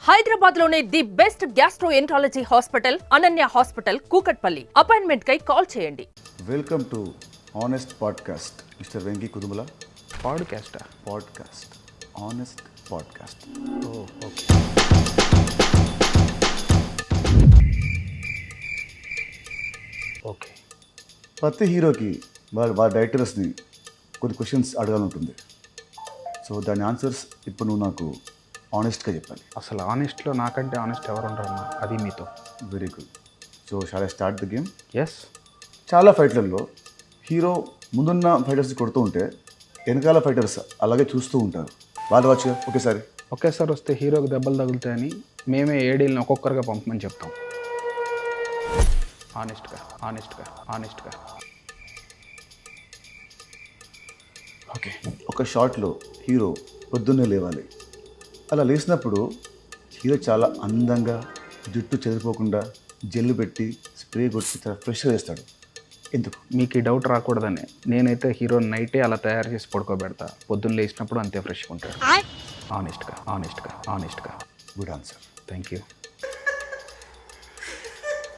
హైదరాబాద్ లోనే the best gastroenterology hospital Ananya hospital Kukatpally. Appointment కై call చేయండి. Welcome to honest podcast. Mister Venky Kudumula podcast honest podcast. Okay. ప్రతి హీరోకి వాళ్ళ డైరెక్టర్స్ని కొన్ని క్వశ్చన్స్ అడగాలంటుంది. సో దాని ఆన్సర్స్ ఇప్పుడు నువ్వు నాకు ఆనెస్ట్గా చెప్పాలి. అసలు ఆనెస్ట్లో నాకంటే ఆనెస్ట్ ఎవరు ఉండరన్నా, అది మీతో. Very good. So shall I start the game? Yes. చాలా ఫైట్లలో హీరో ముందున్న ఫైటర్స్ కొడుతూ ఉంటే వెనకాల ఫైటర్స్ అలాగే చూస్తూ ఉంటారు. వాళ్ళు వచ్చి ఒకేసారి వస్తే హీరోకి దెబ్బలు తగులుతాయని మేమే ఏడీలను ఒక్కొక్కరుగా పంపమని చెప్తాం. ఆనెస్ట్గా. ఓకే. ఒక షాట్లో హీరో పొద్దున్నే లేవాలి. అలా లేచినప్పుడు హీరో చాలా అందంగా జుట్టు చెదిరిపోకుండా జెల్లు పెట్టి స్ప్రే కొట్టి చాలా ఫ్రెష్గా వేస్తాడు. ఎందుకు? మీకు ఈ డౌట్ రాకూడదని నేనైతే హీరో నైటే అలా తయారు చేసి పడుకోబెడతా. పొద్దున్న లేచినప్పుడు అంతే ఫ్రెష్గా ఉంటాడు. ఆనెస్ట్గా. Good answer. Thank you.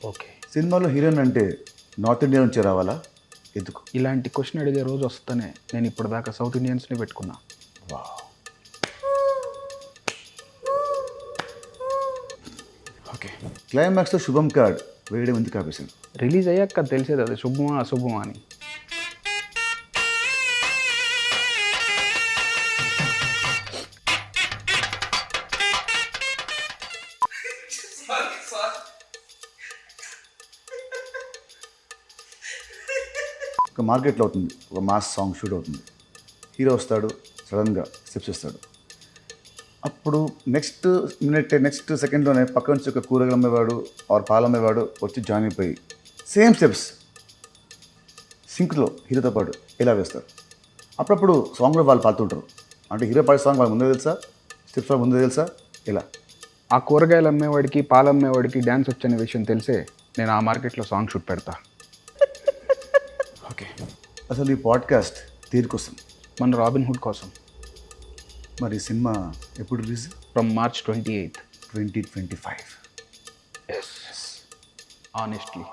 Okay. సినిమాలో హీరోయిన్ అంటే నార్త్ ఇండియా నుంచి రావాలా? ఎందుకు? ఇలాంటి క్వశ్చన్ అడిగే రోజు వస్తేనే నేను ఇప్పటిదాకా సౌత్ ఇండియన్స్ని పెట్టుకున్నా. వావ్. ఓకే. క్లైమాక్స్లో శుభం కార్డ్ వేయడం ఎందుకు ఆపేసింది? రిలీజ్ అయ్యాక తెలిసేది అది శుభమా అశుభమా అని. ఒక మార్కెట్లో అవుతుంది, ఒక మాస్ సాంగ్ షూట్ అవుతుంది. హీరో వస్తాడు, సడన్గా స్టెప్స్ ఇస్తాడు. అప్పుడు నెక్స్ట్ సెకండ్లోనే పక్క నుంచి ఒక కూరగాయలు అమ్మేవాడు ఆర్ పాలు అమ్మేవాడు వచ్చి జాయిన్ అయిపోయి సేమ్ స్టెప్స్ సింక్లో హీరోతో పాటు ఇలా వేస్తారు. అప్పుడప్పుడు సాంగ్లో వాళ్ళు పాడుతుంటారు. అంటే హీరో పాడే సాంగ్ వాళ్ళకి ముందే తెలుసా, స్టెప్స్ వాళ్ళకి ముందే తెలుసా? ఇలా ఆ కూరగాయలు అమ్మేవాడికి పాలు అమ్మేవాడికి డ్యాన్స్ వచ్చనే విషయం తెలిసే నేను ఆ మార్కెట్లో సాంగ్ షూట్ పెడతా. ఓకే. అసలు ఈ పాడ్కాస్ట్ దేనికోసం? మన రాబిన్హుడ్ కోసం. మరి సినిమా ఎప్పుడు release? From March 28, 2025. Yes. Honestly.